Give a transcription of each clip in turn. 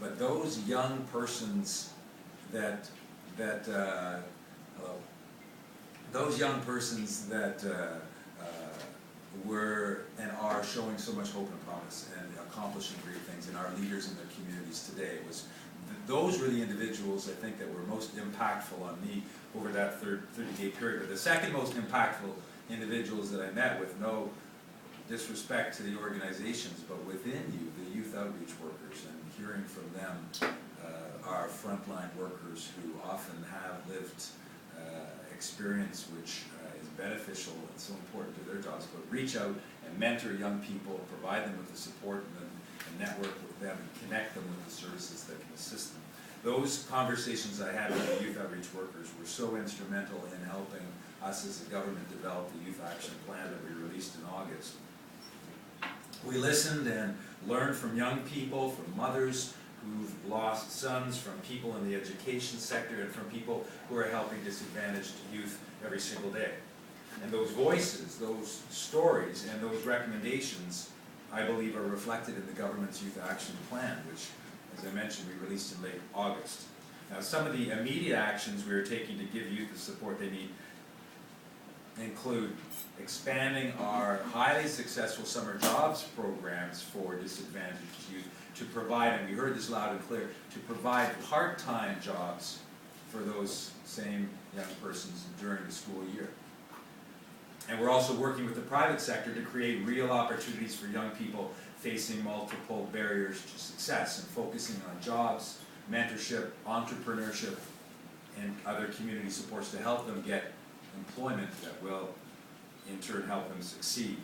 but those young persons that hello, those young persons that were and are showing so much hope and promise and accomplishing great things, and our leaders in their communities today, those were the individuals I think that were most impactful on me over that 30-day period. But the second most impactful individuals that I met, with no disrespect to the organizations, but within you, the youth outreach workers, and hearing from them, our frontline workers who often have lived experience which is beneficial and so important to their jobs, but reach out and mentor young people, provide them with the support and network with them, and connect them with the services that can assist them. Those conversations I had with the youth outreach workers were so instrumental in helping us as a government develop the Youth Action Plan that we released in August. We listened and learned from young people, from mothers who've lost sons, from people in the education sector, and from people who are helping disadvantaged youth every single day. And those voices, those stories, and those recommendations, I believe, are reflected in the government's Youth Action Plan, which, as I mentioned, we released in late August. Now, some of the immediate actions we are taking to give youth the support they need include expanding our highly successful summer jobs programs for disadvantaged youth to provide, and we heard this loud and clear, to provide part-time jobs for those same young persons during the school year. And we're also working with the private sector to create real opportunities for young people facing multiple barriers to success, and focusing on jobs, mentorship, entrepreneurship, and other community supports to help them get employment that will in turn help them succeed.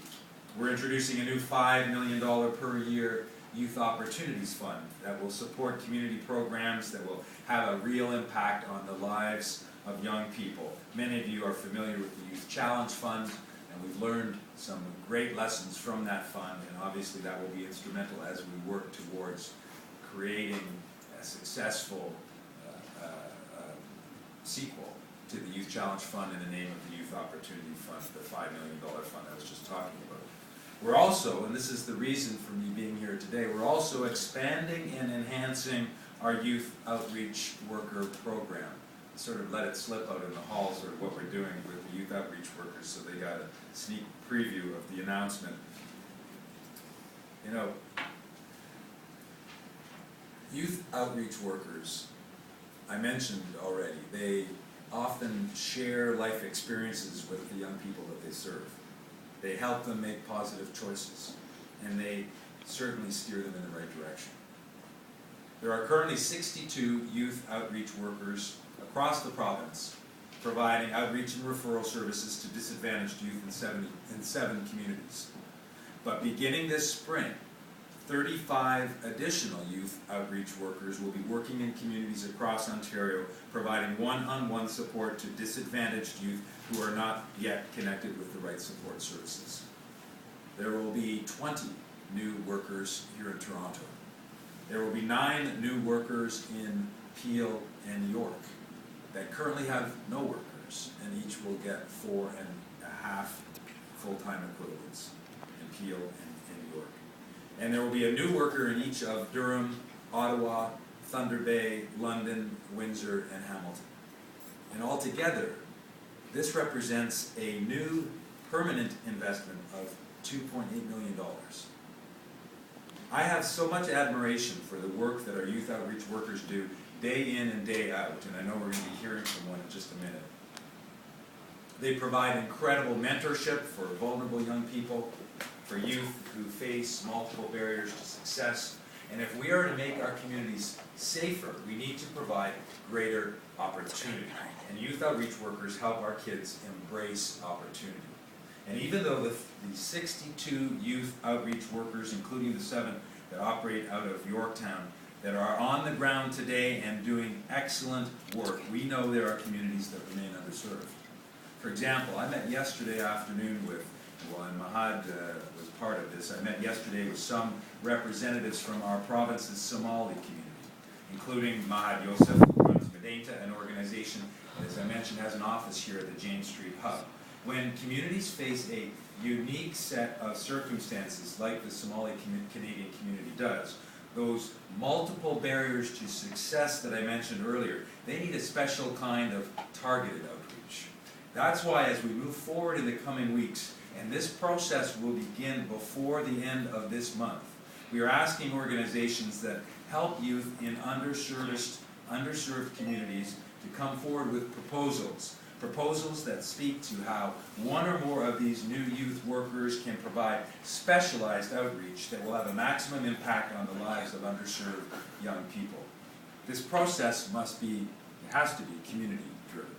We're introducing a new $5 million per year Youth Opportunities Fund that will support community programs that will have a real impact on the lives of young people. Many of you are familiar with the Youth Challenge Fund, and we've learned some great lessons from that fund, and obviously that will be instrumental as we work towards creating a successful sequel to the Youth Challenge Fund in the name of the Youth Opportunity Fund, the $5 million fund I was just talking about. We're also, and this is the reason for me being here today, we're also expanding and enhancing our youth outreach worker program. Sort of let it slip out in the hall, sort of what we're doing with the youth outreach workers, so they got a sneak preview of the announcement. You know, youth outreach workers, I mentioned already, they often share life experiences with the young people that they serve. They help them make positive choices, and they certainly steer them in the right direction. There are currently 62 youth outreach workers across the province providing outreach and referral services to disadvantaged youth in seven communities. But beginning this spring, 35 additional youth outreach workers will be working in communities across Ontario, providing one-on-one support to disadvantaged youth who are not yet connected with the right support services. There will be 20 new workers here in Toronto. There will be 9 new workers in Peel and York that currently have no workers, and each will get 4.5 full-time equivalents in Peel and York. And there will be a new worker in each of Durham, Ottawa, Thunder Bay, London, Windsor, and Hamilton. And altogether, this represents a new permanent investment of $2.8 million. I have so much admiration for the work that our youth outreach workers do day in and day out, and I know we're going to be hearing from one in just a minute. They provide incredible mentorship for vulnerable young people, for youth who face multiple barriers to success. And if we are to make our communities safer, we need to provide greater opportunity. And youth outreach workers help our kids embrace opportunity. And even though the 62 youth outreach workers, including the 7 that operate out of Yorktown, that are on the ground today and doing excellent work, we know there are communities that remain underserved. For example, I met yesterday afternoon with, and Mahad was part of this, I met yesterday with some representatives from our province's Somali community, including Mahad Yosef, who runs Medenta, an organization that, as I mentioned, has an office here at the James Street Hub. When communities face a unique set of circumstances like the Somali Canadian community does, those multiple barriers to success that I mentioned earlier, they need a special kind of targeted outreach. That's why as we move forward in the coming weeks, and this process will begin before the end of this month, we are asking organizations that help youth in underserved communities to come forward with proposals that speak to how one or more of these new youth workers can provide specialized outreach that will have a maximum impact on the lives of underserved young people. This process has to be community driven.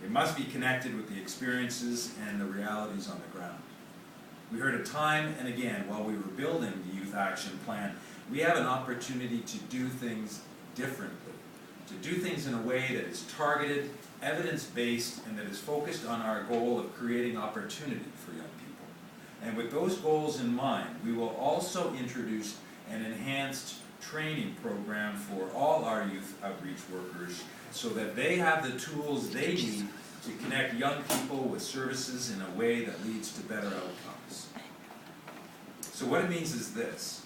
It must be connected with the experiences and the realities on the ground. We heard it time and again while we were building the Youth Action Plan, we have an opportunity to do things differently, to do things in a way that is targeted, evidence-based, and that is focused on our goal of creating opportunity for young people. And with those goals in mind, we will also introduce an enhanced training program for all our youth outreach workers so that they have the tools they need to connect young people with services in a way that leads to better outcomes. So what it means is this: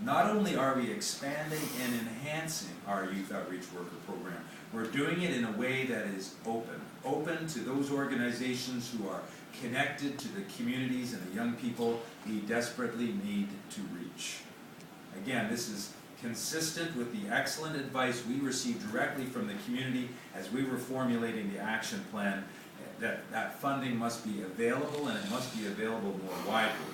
not only are we expanding and enhancing our youth outreach worker program, we're doing it in a way that is open to those organizations who are connected to the communities and the young people we desperately need to reach. Again, this is consistent with the excellent advice we received directly from the community as we were formulating the action plan, that funding must be available, and it must be available more widely.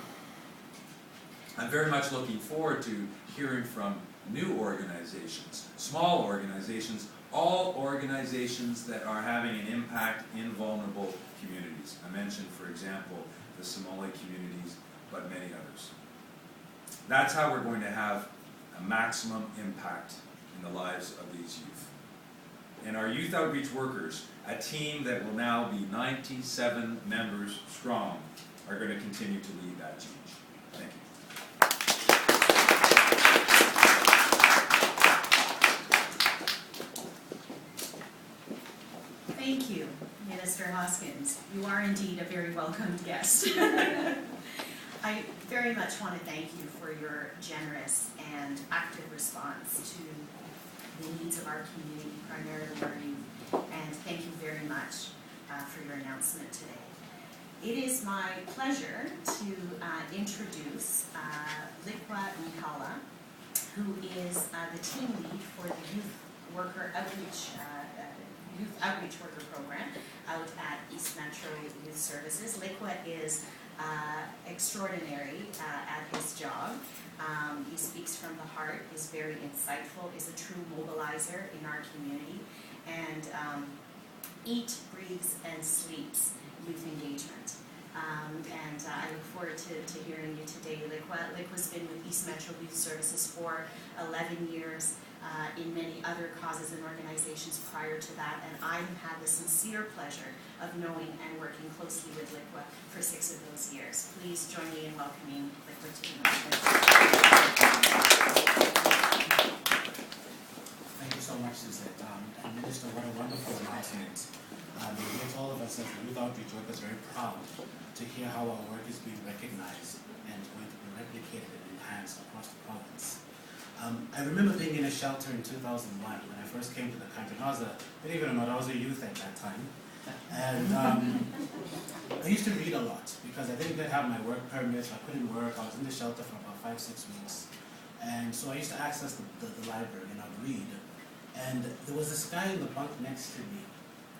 I'm very much looking forward to hearing from new organizations, small organizations, all organizations that are having an impact in vulnerable communities. I mentioned, for example, the Somali communities, but many others. That's how we're going to have a maximum impact in the lives of these youth. And our youth outreach workers, a team that will now be 97 members strong, are going to continue to lead that change. Thank you. Thank you, Minister Hoskins. You are indeed a very welcomed guest. I very much want to thank you for your generous and active response to the needs of our community, primarily our youth, and thank you very much for your announcement today. It is my pleasure to introduce Likwa Mikala, who is the team lead for the Youth Outreach Worker Program out at East Metro Youth Services. Likwa is extraordinary at his job. He speaks from the heart, is very insightful, is a true mobilizer in our community, and eats, breathes, and sleeps youth engagement. And I look forward to hearing you today, Likwa. Likwa's been with East Metro Youth Services for 11 years. In many other causes and organizations prior to that, and I have had the sincere pleasure of knowing and working closely with Likwa for 6 of those years. Please join me in welcoming Likwa to the motion. Thank you so much, Suzette. And Minister, what a wonderful announcement. It makes all of us as the youth outreach workers very proud to hear how our work is being recognized and going to be replicated and enhanced across the province. I remember being in a shelter in 2001 when I first came to the country. Believe it or not, I was a youth at that time. And I used to read a lot because I didn't have my work permit, so I couldn't work. I was in the shelter for about 5-6 weeks. And so I used to access the library and I'd read. And there was this guy in the bunk next to me,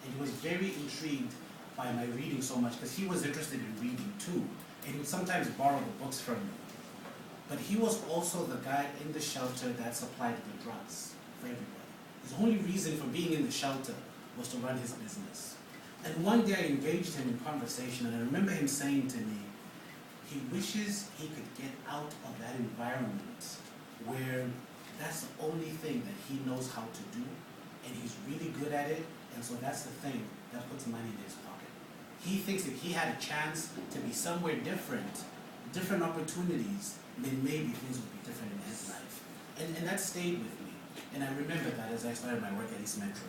and he was very intrigued by my reading so much because he was interested in reading too. And he would sometimes borrow the books from me. But he was also the guy in the shelter that supplied the drugs for everybody. His only reason for being in the shelter was to run his business. And one day I engaged him in conversation, and I remember him saying to me, he wishes he could get out of that environment where that's the only thing that he knows how to do, and he's really good at it, and so that's the thing that puts money in his pocket. He thinks if he had a chance to be somewhere different opportunities, then maybe things would be different in his life. And that stayed with me. And I remember that as I started my work at East Metro.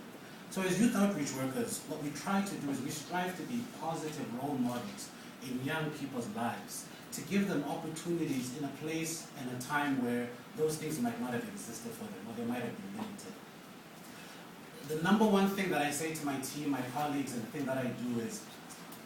So as youth outreach workers, what we try to do is we strive to be positive role models in young people's lives to give them opportunities in a place and a time where those things might not have existed for them, or they might have been limited. The number one thing that I say to my team, my colleagues, and the thing that I do is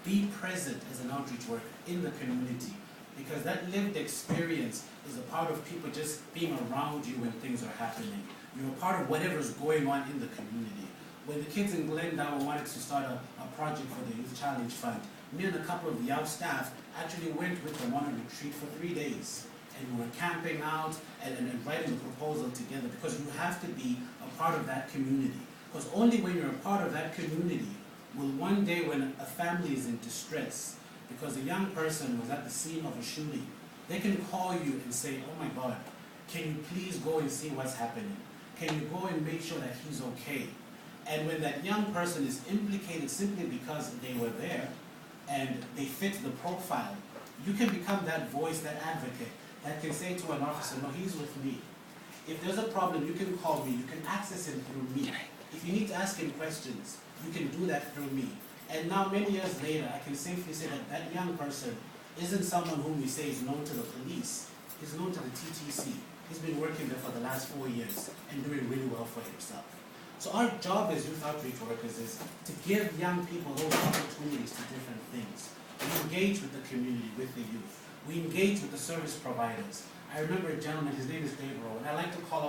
be present as an outreach worker in the community, because that lived experience is a part of people just being around you when things are happening. You're a part of whatever's going on in the community. When the kids in Glendower wanted to start a project for the Youth Challenge Fund, me and a couple of the Youth staff actually went with them on a retreat for 3 days. And we were camping out and writing the proposal together, because you have to be a part of that community. Because only when you're a part of that community will one day, when a family is in distress, because a young person was at the scene of a shooting, they can call you and say, oh my God, can you please go and see what's happening? Can you go and make sure that he's okay? And when that young person is implicated simply because they were there and they fit the profile, you can become that voice, that advocate, that can say to an officer, no, he's with me. If there's a problem, you can call me, you can access him through me. If you need to ask him questions, you can do that through me. And now, many years later, I can safely say that that young person isn't someone whom we say is known to the police. He's known to the TTC. He's been working there for the last 4 years and doing really well for himself. So our job as youth outreach workers is to give young people those opportunities to different things. We engage with the community, with the youth. We engage with the service providers. I remember a gentleman, his name is Gabriel, and I like to call